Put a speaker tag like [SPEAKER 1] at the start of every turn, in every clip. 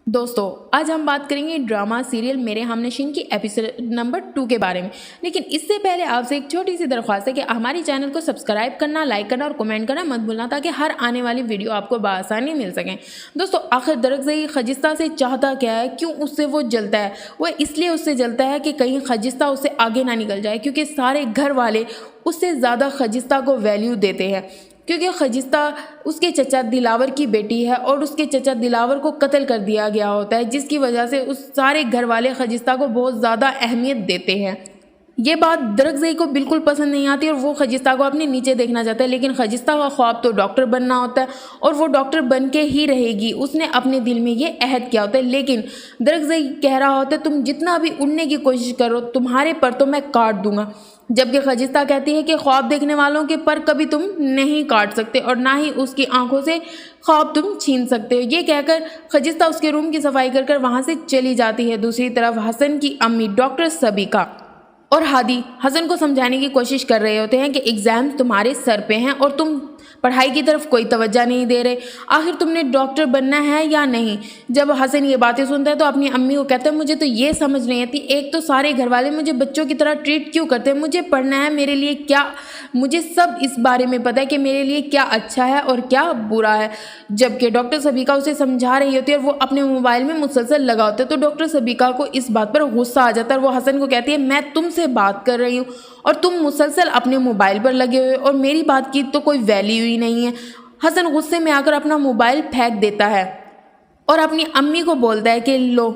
[SPEAKER 1] दोस्तों आज हम बात करेंगे ड्रामा सीरियल मेरे हमनशीन की एपिसोड नंबर 2 के बारे में। लेकिन इससे पहले आपसे एक छोटी सी दरख्वास्त है कि हमारे चैनल को सब्सक्राइब करना, लाइक करना और कमेंट करना मत भूलना ताकि हर आने वाली वीडियो आपको बआसानी मिल सकें। दोस्तों आखिर दरअसल खजिस्ता से चाहता क्या है, क्यों उससे वो जलता है? वो इसलिए उससे जलता है कि कहीं खजिस्ता उससे आगे ना निकल जाए, क्योंकि सारे घर वाले उससे ज़्यादा खजिस्ता को वैल्यू देते हैं। क्योंकि खजिस्ता उसके चचा दिलावर की बेटी है और उसके चचा दिलावर को कत्ल कर दिया गया होता है, जिसकी वजह से उस सारे घर वाले खजिस्ता को बहुत ज़्यादा अहमियत देते हैं। ये बात दरगज़ई को बिल्कुल पसंद नहीं आती और वो खजिस्ता को अपने नीचे देखना चाहता है। लेकिन खजिस्ता का ख्वाब तो डॉक्टर बनना होता है और वो डॉक्टर बन के ही रहेगी, उसने अपने दिल में ये अहद किया होता है। लेकिन दरगज़ई कह रहा होता है तुम जितना भी उड़ने की कोशिश करो तुम्हारे पर तो मैं काट दूंगा। जबकि खजिस्ता कहती है कि ख्वाब देखने वालों के पर कभी तुम नहीं काट सकते और ना ही उसकी आंखों से ख्वाब तुम छीन सकते हो। ये कहकर खजिस्ता उसके रूम की सफाई कर कर वहाँ से चली जाती है। दूसरी तरफ हसन की अम्मी डॉक्टर सबीका और हादी हसन को समझाने की कोशिश कर रहे होते हैं कि एग्ज़ाम तुम्हारे सर पे हैं और तुम पढ़ाई की तरफ कोई तवज्जो नहीं दे रहे। आखिर तुमने डॉक्टर बनना है या नहीं? जब हसन ये बातें सुनता है तो अपनी अम्मी को कहता है मुझे तो ये समझ नहीं आती, एक तो सारे घर वाले मुझे बच्चों की तरह ट्रीट क्यों करते हैं? मुझे पढ़ना है, मेरे लिए क्या, मुझे सब इस बारे में पता है कि मेरे लिए क्या अच्छा है और क्या बुरा है। जबकि डॉक्टर सबीका उसे समझा रही होती है और वो अपने मोबाइल में मुसलसल लगा होता है, तो डॉक्टर सबीका को इस बात पर गुस्सा आ जाता है और वो हसन को कहती है मैं तुमसे बात कर रही हूँ और तुम मुसलसल अपने मोबाइल पर लगे हुए और मेरी बात की तो कोई वैल्यू ही नहीं है। हसन गुस्से में आकर अपना मोबाइल फेंक देता है और अपनी अम्मी को बोलता है कि लो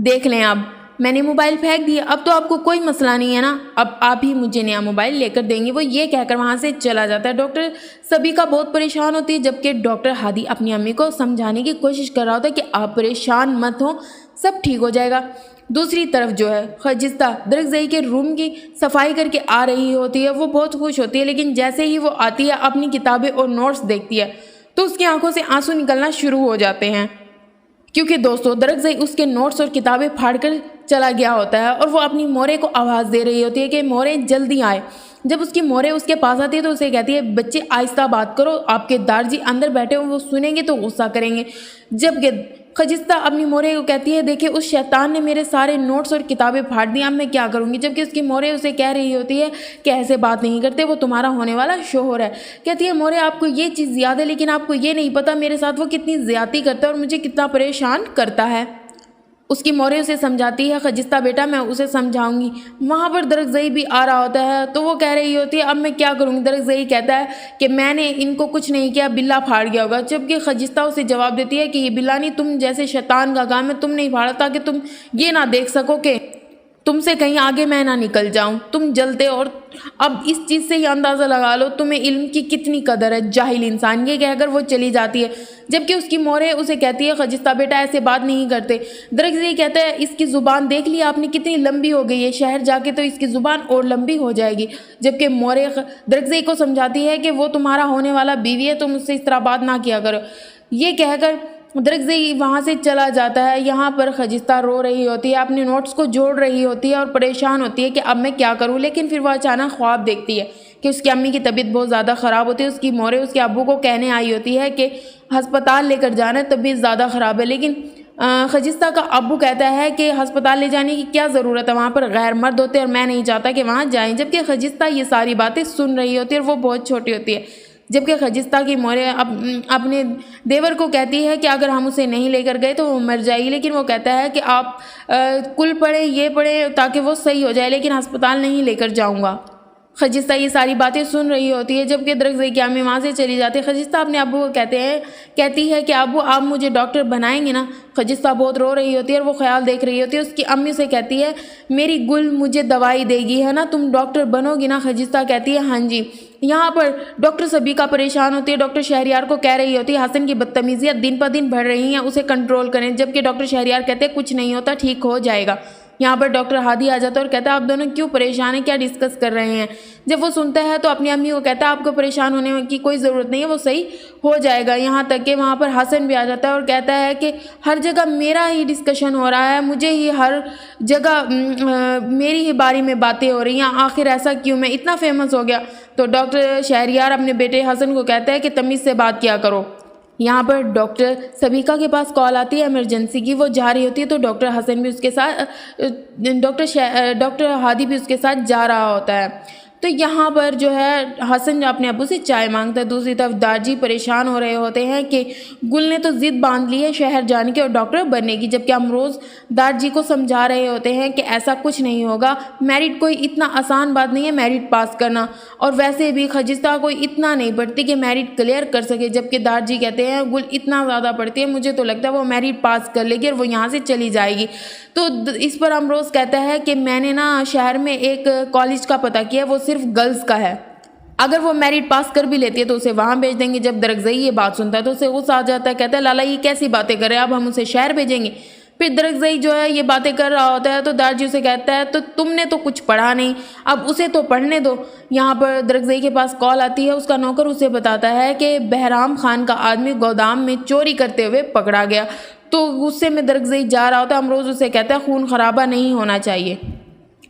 [SPEAKER 1] देख लें, अब मैंने मोबाइल फेंक दिया, अब तो आपको कोई मसला नहीं है ना, अब आप ही मुझे नया मोबाइल लेकर देंगे। वो ये कहकर वहाँ से चला जाता है। डॉक्टर सबीका बहुत परेशान होती है, जबकि डॉक्टर हादी अपनी अम्मी को समझाने की कोशिश कर रहा होता है कि आप परेशान मत हो, सब ठीक हो जाएगा। दूसरी तरफ जो है खजिस्ता दरगज़ई के रूम की सफाई करके आ रही होती है। वो बहुत खुश होती है, लेकिन जैसे ही वो आती है अपनी किताबें और नोट्स देखती है तो उसकी आंखों से आंसू निकलना शुरू हो जाते हैं, क्योंकि दोस्तों दरगज़ई उसके नोट्स और किताबें फाड़कर चला गया होता है और वो अपनी मोरे को आवाज़ दे रही होती है कि मोरे जल्दी आए। जब उसकी मोरे उसके पास आती है तो उसे कहती है बच्चे आहिस्ता बात करो, आपके दारजी अंदर बैठे हो, वो सुनेंगे तो गुस्सा करेंगे। जबकि खजिस्ता अपनी मोरे को कहती है देखिए उस शैतान ने मेरे सारे नोट्स और किताबें फाड़ दी, अब मैं क्या करूँगी? जबकि उसकी मोरे उसे कह रही होती है कि ऐसे बात नहीं करते, वो तुम्हारा होने वाला शोहर है। कहती है मोरे आपको ये चीज़ याद है, लेकिन आपको ये नहीं पता मेरे साथ वो कितनी ज़्यादती करता है और मुझे कितना परेशान करता है। उसकी मोरे उसे समझाती है खजिस्ता बेटा मैं उसे समझाऊंगी। वहाँ पर दरगज़ई भी आ रहा होता है तो वो कह रही होती है अब मैं क्या करूँगी? दरगज़ई कहता है कि मैंने इनको कुछ नहीं किया, बिल्ला फाड़ गया होगा। जबकि खजिस्ता उसे जवाब देती है कि ये बिल्ला नहीं, तुम जैसे शैतान का काम है, तुम नहीं फाड़ा ताकि तुम ये ना देख सको कि तुमसे कहीं आगे मैं ना निकल जाऊं, तुम जलते। और अब इस चीज़ से ही अंदाज़ा लगा लो तुम्हें इल्म की कितनी कदर है, जाहिल इंसान। ये कहकर वो चली जाती है। जबकि उसकी मोरे उसे कहती है खजिस्ता बेटा ऐसे बात नहीं करते। दरगज़ई कहता है इसकी ज़ुबान देख लिया आपने कितनी लंबी हो गई है, शहर जाके तो इसकी ज़ुबान और लंबी हो जाएगी। जबकि मोरे दरगज़ई को समझाती है कि वो तुम्हारा होने वाला बीवी है, तुम उससे इस तरह बात ना किया करो। ये कहकर दरगज़ई वहाँ से चला जाता है। यहाँ पर खजिस्ता रो रही होती है, अपने नोट्स को जोड़ रही होती है और परेशान होती है कि अब मैं क्या करूँ। लेकिन फिर वह अचानक ख्वाब देखती है कि उसकी अम्मी की तबीयत बहुत ज़्यादा ख़राब होती है। उसकी मोरे उसके अब्बू को कहने आई होती है कि हस्पताल लेकर जाना है, तबीयत ज़्यादा ख़राब है। लेकिन खजिस्ता का अब्बू कहता है कि हस्पताल ले जाने की क्या ज़रूरत है, वहाँ पर गैर मर्द होते हैं और मैं नहीं चाहता कि वहाँ जाएँ। जबकि खजिस्ता ये सारी बातें सुन रही होती है और वो बहुत छोटी होती है। जबकि खजिस्ता की मोरे अपने देवर को कहती है कि अगर हम उसे नहीं लेकर गए तो वो मर जाएगी। लेकिन वो कहता है कि आप कुल पढ़े ये पढ़े ताकि वो सही हो जाए, लेकिन अस्पताल नहीं लेकर जाऊंगा। खजिस्ता ये सारी बातें सुन रही होती है। जबकि दरगज़ई की अम्मी वहाँ से चली जाती है। खजिस्ता अपने अब्बू को कहती है कि अब्बू आप मुझे डॉक्टर बनाएंगे ना? खजिस्ता बहुत रो रही होती है और वो ख्याल देख रही होती है। उसकी अम्मी से कहती है मेरी गुल मुझे दवाई देगी है ना, तुम डॉक्टर बनोगी ना? खजिस्ता कहती है हाँ जी। यहाँ पर डॉक्टर सबीका परेशान होती है, डॉक्टर शहरियार को कह रही होती है हसन की बदतमीजियाँ दिन पर दिन बढ़ रही हैं, उसे कंट्रोल करें। जबकि डॉक्टर शहरियार कहते हैं कुछ नहीं होता, ठीक हो जाएगा। यहाँ पर डॉक्टर हादी आ जाता है और कहता है आप दोनों क्यों परेशान हैं, क्या डिस्कस कर रहे हैं? जब वो सुनता है तो अपनी अम्मी को कहता है आपको परेशान होने की कोई ज़रूरत नहीं है, वो सही हो जाएगा। यहाँ तक कि वहाँ पर हसन भी आ जाता है और कहता है कि हर जगह मेरा ही डिस्कशन हो रहा है, मुझे ही हर जगह मेरी ही बारे में बातें हो रही हैं, आखिर ऐसा क्यों, मैं इतना फेमस हो गया? तो डॉक्टर शहरियार अपने बेटे हसन को कहता है कि तमीज़ से बात किया करो। यहाँ पर डॉक्टर सबिका के पास कॉल आती है इमरजेंसी की, वो जा रही होती है तो डॉक्टर हसन भी उसके साथ डॉक्टर हादी भी उसके साथ जा रहा होता है। तो यहाँ पर जो है हसन अपने अब्बू से चाय मांगता है। दूसरी तरफ दारजी परेशान हो रहे होते हैं कि गुल ने तो ज़िद बांध ली है शहर जाने की और डॉक्टर बनने की, जबकि अमरोज़ दारजी को समझा रहे होते हैं कि ऐसा कुछ नहीं होगा, मेरिट कोई इतना आसान बात नहीं है मेरिट पास करना, और वैसे भी खजिस्ता कोई इतना नहीं पढ़ती कि मेरिट क्लियर कर सके। जबकि दारजी कहते हैं गुल इतना ज़्यादा पढ़ती है, मुझे तो लगता है वो मेरिट पास कर लेगी और वो यहाँ से चली जाएगी। तो इस पर अमरोज़ कहता है कि मैंने ना शहर में एक कॉलेज का पता किया, वो सिर्फ गर्ल्स का है, अगर वो मेरिट पास कर भी लेती है तो उसे वहाँ भेज देंगे। जब दरगज़ई ये बात सुनता है तो उसे गुस्सा आ जाता है, कहता है लाला ये कैसी बातें कर रहे हैं, अब हम उसे शहर भेजेंगे। फिर दरगज़ई जो है ये बातें कर रहा होता है तो दारजी उसे कहता है तो तुमने तो कुछ पढ़ा नहीं, अब उसे तो पढ़ने दो। यहाँ पर दरगज़ई के पास कॉल आती है, उसका नौकर उसे बताता है कि बहराम खान का आदमी गोदाम में चोरी करते हुए पकड़ा गया। तो गुस्से में दरगज़ई जा रहा होता है, अमरोज़ उसे कहता है खून खराबा नहीं होना चाहिए।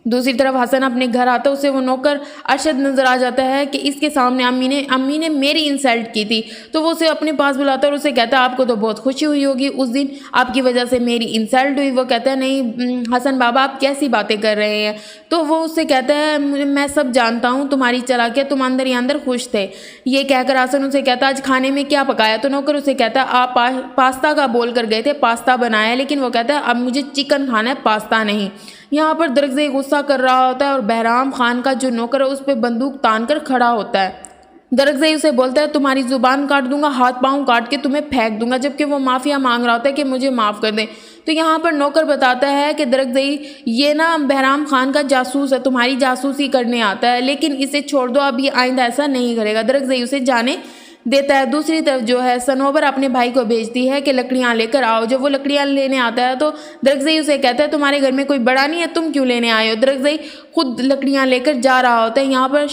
[SPEAKER 1] दूसरी तरफ हसन अपने घर आता है, उसे वो नौकर अरशद नज़र आ जाता है कि इसके सामने अम्मी ने मेरी इंसल्ट की थी। तो वो उसे अपने पास बुलाता है और उसे कहता है आपको तो बहुत खुशी हुई होगी, उस दिन आपकी वजह से मेरी इंसल्ट हुई। वो कहता है नहीं हसन बाबा आप कैसी बातें कर रहे हैं। तो वो उससे कहता है मैं सब जानता हूँ तुम्हारी चालाकियाँ, तुम अंदर ही अंदर खुश थे। ये कहकर हसन उसे कहता है आज खाने में क्या पकाया। तो नौकर उसे कहता है आप पास्ता का बोल कर गए थे, पास्ता बनाया, लेकिन वो कहता है अब मुझे चिकन खाना है, पास्ता नहीं। यहाँ पर दरगज़ई गुस्सा कर रहा होता है और बहराम खान का जो नौकर है उस पर बंदूक तान कर खड़ा होता है। दरगज़ई उसे बोलता है तुम्हारी ज़ुबान काट दूंगा, हाथ पाँव काट के तुम्हें फेंक दूंगा, जबकि वो माफ़िया मांग रहा होता है कि मुझे माफ़ कर दें। तो यहाँ पर नौकर बताता है कि दरगज़ई ये ना बहराम खान का जासूस है, तुम्हारी जासूसी करने आता है, लेकिन इसे छोड़ दो, अब ये आइंदा ऐसा नहीं करेगा। दरगज़ई उसे जाने देता है। दूसरी तरफ जो है सनोबर अपने भाई को भेजती है कि लकड़ियाँ लेकर आओ। जब वो लकड़ियाँ लेने आता है तो दरगज़ई उसे कहता है तुम्हारे घर में कोई बड़ा नहीं है, तुम क्यों लेने आए हो। दरगज़ई खुद लकड़ियाँ लेकर जा रहा होता है। यहाँ पर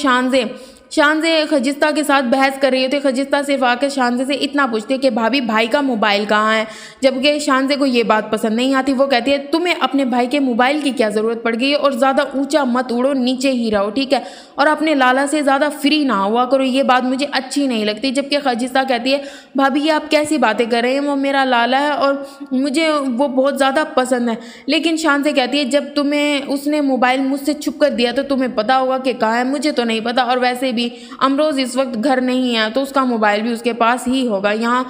[SPEAKER 1] शानज़े खजिस्ता के साथ बहस कर रही होती है। खजिस्ता सिर्फ आकर शानज़े से इतना पूछती है कि भाभी भाई का मोबाइल कहाँ है, जबकि शानज़े को ये बात पसंद नहीं आती। वो कहती है तुम्हें अपने भाई के मोबाइल की क्या ज़रूरत पड़ गई है, और ज़्यादा ऊंचा मत उड़ो, नीचे ही रहो ठीक है, और अपने लाला से ज़्यादा फ्री ना हुआ करो, ये बात मुझे अच्छी नहीं लगती। जबकि खजिस्ता कहती है भाभी ये आप कैसी बातें कर रहे हैं, वो मेरा लाला है और मुझे वो बहुत ज़्यादा पसंद है। लेकिन शानज़े कहती है जब तुम्हें उसने मोबाइल मुझसे छुप कर दिया तो तुम्हें पता होगा कि कहाँ है, मुझे तो नहीं पता, और वैसे अमरोज़ इस वक्त घर नहीं है तो उसका मोबाइल भी उसके पास ही होगा। यहाँ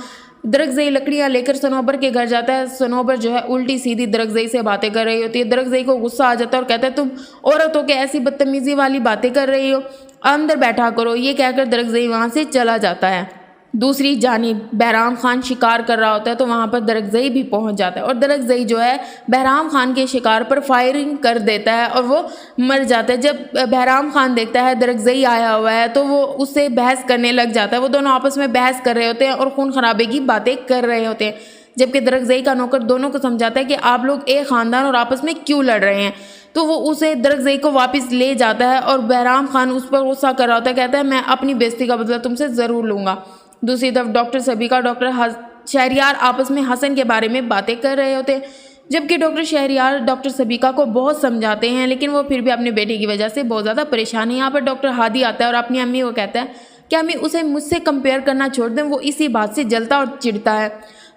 [SPEAKER 1] दरगज़ई लकड़ियाँ लेकर सनोबर के घर जाता है। सनोबर जो है उल्टी सीधी दरगज़ई से बातें कर रही होती है। दरगज़ई को गुस्सा आ जाता है और कहता है तुम औरत हो के ऐसी बदतमीज़ी वाली बातें कर रही हो, अंदर बैठा करो। ये कहकर दरगज़ई वहाँ से चला जाता है। दूसरी जानिब बहराम खान शिकार कर रहा होता है तो वहाँ पर दरगज़ई भी पहुँच जाता है और दरगज़ई जो है बहराम खान के शिकार पर फायरिंग कर देता है और वो मर जाता है। जब बहराम खान देखता है दरगज़ई आया हुआ है तो वो उससे बहस करने लग जाता है। वो दोनों आपस में बहस कर रहे होते हैं और खून खराबे की बातें कर रहे होते हैं, जबकि दरगज़ई का नौकर दोनों को समझाता है कि आप लोग एक ख़ानदान और आपस में क्यों लड़ रहे हैं। तो वो उसे दरगज़ई को वापस ले जाता है और बहराम खान उस पर गुस्सा कर रहा होता है, कहता है मैं अपनी बेइज्जती का बदला तुमसे ज़रूर लूँगा। दूसरी तरफ डॉक्टर सबिका डॉक्टर शहरयार आपस में हसन के बारे में बातें कर रहे होते हैं, जबकि डॉक्टर शहरयार डॉक्टर सबिका को बहुत समझाते हैं, लेकिन वो फिर भी अपने बेटे की वजह से बहुत ज़्यादा परेशान है। यहाँ पर डॉक्टर हादी आता है और अपनी अम्मी को कहता है कि अम्मी उसे मुझसे कंपेयर करना छोड़ दें, वो इसी बात से जलता और चिढ़ता है।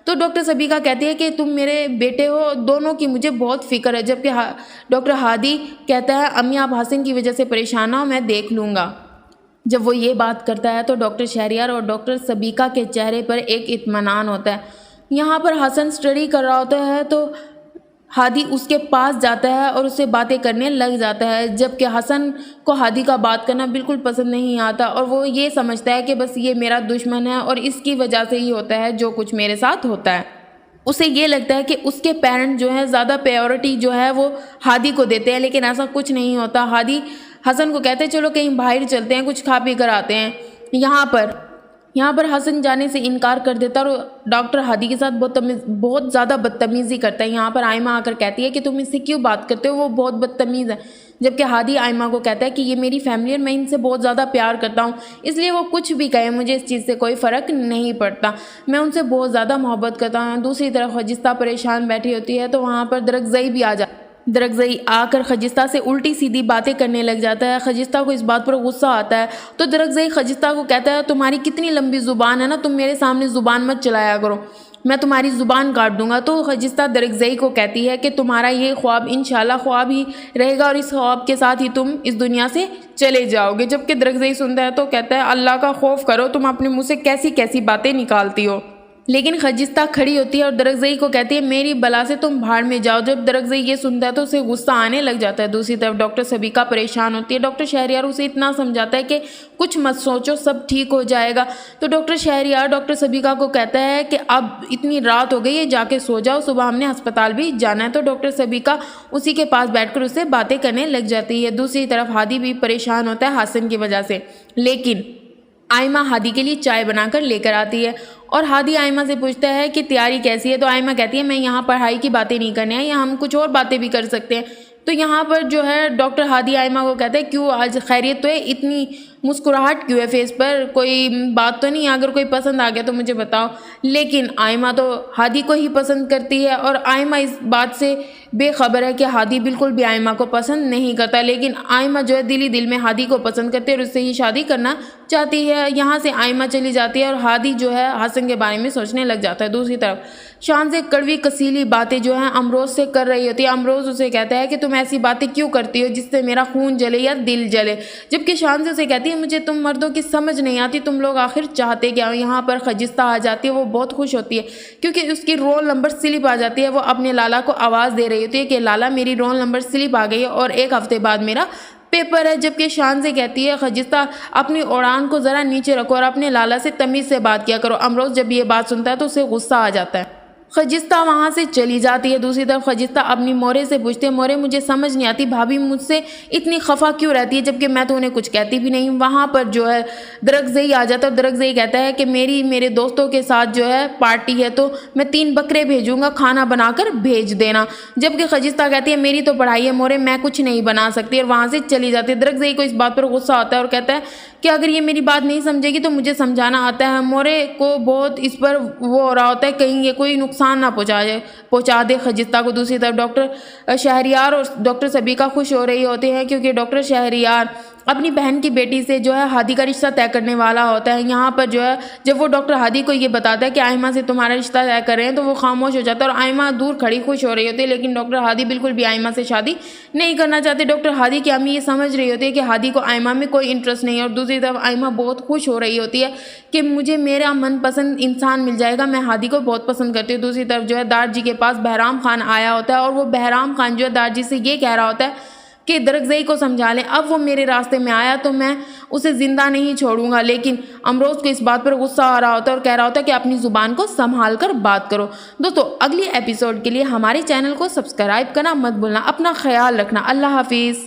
[SPEAKER 1] तो डॉक्टर सबिका कहती है कि तुम मेरे बेटे हो, दोनों की मुझे बहुत फिक्र है, जबकि डॉक्टर हादी कहता है अम्मी आप हसन की वजह से परेशान ना हो, मैं देख लूँगा। जब वो ये बात करता है तो डॉक्टर शहरयार और डॉक्टर सबिका के चेहरे पर एक इत्मीनान होता है। यहाँ पर हसन स्टडी कर रहा होता है तो हादी उसके पास जाता है और उससे बातें करने लग जाता है, जबकि हसन को हादी का बात करना बिल्कुल पसंद नहीं आता और वो ये समझता है कि बस ये मेरा दुश्मन है और इसकी वजह से ही होता है जो कुछ मेरे साथ होता है। उसे ये लगता है कि उसके पेरेंट जो है ज़्यादा प्रायोरिटी जो है वो हादी को देते हैं, लेकिन ऐसा कुछ नहीं होता। हादी हसन को कहते हैं चलो कहीं बाहर चलते हैं, कुछ खा पी कर आते हैं। यहाँ पर हसन जाने से इनकार कर देता है और डॉक्टर हादी के साथ बहुत ज़्यादा बदतमीज़ी करता है। यहाँ पर आयमा आकर कहती है कि तुम इससे क्यों बात करते हो, वो बहुत बदतमीज़ है, जबकि हादी आयमा को कहता है कि ये मेरी फैमिली और मैं इनसे बहुत ज़्यादा प्यार करता हूँ, इसलिए वो कुछ भी कहे मुझे इस चीज़ से कोई फ़र्क नहीं पड़ता, मैं उनसे बहुत ज़्यादा मोहब्बत करता हूँ। दूसरी तरफ खजिस्ता परेशान बैठी होती है तो वहाँ पर दरगज़ई भी आ जाती है। दरगज़ई आकर खजिस्ता से उल्टी सीधी बातें करने लग जाता है। खजिस्ता को इस बात पर गुस्सा आता है तो दरगज़ई खजिस्ता को कहता है, तुम्हारी कितनी लंबी ज़ुबान है ना, तुम मेरे सामने ज़ुबान मत चलाया करो, मैं तुम्हारी ज़ुबान काट दूंगा। तो खजिस्ता दरगज़ई को कहती है कि तुम्हारा ये ख्वाब इंशाल्लाह ख्वाब ही रहेगा और इस ख्वाब के साथ ही तुम इस दुनिया से चले जाओगे। जबकि दरगज़ई सुनता है तो कहता है, अल्लाह का खौफ करो, तुम अपने मुँह से कैसी कैसी बातें निकालती हो। लेकिन खजिस्ता खड़ी होती है और दरगज़ई को कहती है, मेरी बला से तुम भाड़ में जाओ। जब दरगज़ई ये सुनता है तो उसे गुस्सा आने लग जाता है। दूसरी तरफ डॉक्टर सबीका परेशान होती है। डॉक्टर शहरयार उसे इतना समझाता है कि कुछ मत सोचो, सब ठीक हो जाएगा। तो डॉक्टर शहरयार डॉक्टर सबीका को कहता है कि अब इतनी रात हो गई है, जाके सो जाओ, सुबह हमने अस्पताल भी जाना है। तो डॉक्टर सबीका उसी के पास बैठकर उससे बातें करने लग जाती है। दूसरी तरफ हादी भी परेशान होता है हासिन की वजह से, लेकिन आयमा हादी के लिए चाय बनाकर लेकर आती है और हादी आयमा से पूछता है कि तैयारी कैसी है। तो आयमा कहती है, मैं यहाँ पढ़ाई की बातें नहीं करने हैं, यहाँ हम कुछ और बातें भी कर सकते हैं। तो यहाँ पर जो है डॉक्टर हादी आयमा को कहते हैं, क्यों आज खैरियत तो है, इतनी मुस्कुराहट क्यों है फेस पर, कोई बात तो नहीं, अगर कोई पसंद आ गया तो मुझे बताओ। लेकिन आयमा तो हादी को ही पसंद करती है और आयमा इस बात से बेखबर है कि हादी बिल्कुल भी आयमा को पसंद नहीं करता। लेकिन आयमा जो है दिल ही दिल में हादी को पसंद करती है और उससे ही शादी करना चाहती है। यहाँ से आयमा चली जाती है और हादी जो है हासिन के बारे में सोचने लग जाता है। दूसरी तरफ शान से कड़वी कसीली बातें जो हैं अमरोज़ से कर रही होती है। अमरोज़ उसे कहता है कि तुम ऐसी बातें क्यों करती हो जिससे मेरा खून जले या दिल जले। जबकि शान से उसे कहती है, मुझे तुम मर्दों की समझ नहीं आती, तुम लोग आखिर चाहते क्या। यहाँ पर खजिस्ता आ जाती है, वो बहुत खुश होती है क्योंकि उसकी रोल नंबर स्लिप आ जाती है। वो अपने लाला को आवाज़ दे रही होती है कि लाला मेरी रोल नंबर स्लिप आ गई है और 1 हफ्ते बाद मेरा पेपर है। जबकि शान से कहती है, खजिस्ता अपनी उड़ान को ज़रा नीचे रखो और अपने लाला से तमीज़ से बात किया करो। अमरोज़ जब ये बात सुनता है तो उसे गुस्सा आ जाता है। खजिस्ता वहाँ से चली जाती है। दूसरी तरफ खजिस्ता अपनी मोरे से पूछती है, मोरे मुझे समझ नहीं आती भाभी मुझसे इतनी खफा क्यों रहती है जबकि मैं तो उन्हें कुछ कहती भी नहीं। वहाँ पर जो है दरगज़ई आ जाता है और दरगज़ई कहता है कि मेरे दोस्तों के साथ जो है पार्टी है तो मैं 3 बकरे भेजूंगा, खाना बनाकर भेज देना। जबकि खजिस्ता कहती है, मेरी तो पढ़ाई है मोरे, मैं कुछ नहीं बना सकती, और वहाँ से चली जाती है। दरगज़ई को इस बात पर गुस्सा आता है और कहता है कि अगर ये मेरी बात नहीं समझेगी तो मुझे समझाना आता है। मोरे को बहुत इस पर वो हो रहा होता है कहीं ये कोई नुकसान ना पहुँचा दे खजिस्ता को। दूसरी तरफ डॉक्टर शहरयार और डॉक्टर सबीका खुश हो रही होते हैं क्योंकि डॉक्टर शहरयार अपनी बहन की बेटी से जो है हादी का रिश्ता तय करने वाला होता है। यहाँ पर जो है जब वो डॉक्टर हादी को ये बताता है कि आयमा से तुम्हारा रिश्ता तय कर रहे हैं तो वो खामोश हो जाता है और आयमा दूर खड़ी खुश हो रही होती है। लेकिन डॉक्टर हादी बिल्कुल भी आयमा से शादी नहीं करना चाहते। डॉक्टर हादी की अम्मी ये समझ रही होती है कि हादी को आयमा में कोई इंटरेस्ट नहीं है और दूसरी तरफ आयमा बहुत खुश हो रही होती है कि मुझे मेरा मनपसंद इंसान मिल जाएगा, मैं हादी को बहुत पसंद करती हूँ। दूसरी तरफ जो है दारजी के पास बहराम खान आया होता है और वो बहराम खान जो है दारजी से ये कह रहा होता है कि दरगज़ई को समझा लें, अब वो मेरे रास्ते में आया तो मैं उसे ज़िंदा नहीं छोड़ूंगा। लेकिन अमरोज़ को इस बात पर गुस्सा आ रहा होता है और कह रहा होता है कि अपनी ज़ुबान को संभाल कर बात करो। दोस्तों अगली एपिसोड के लिए हमारे चैनल को सब्सक्राइब करना मत भूलना। अपना ख्याल रखना। अल्लाह हाफिज़।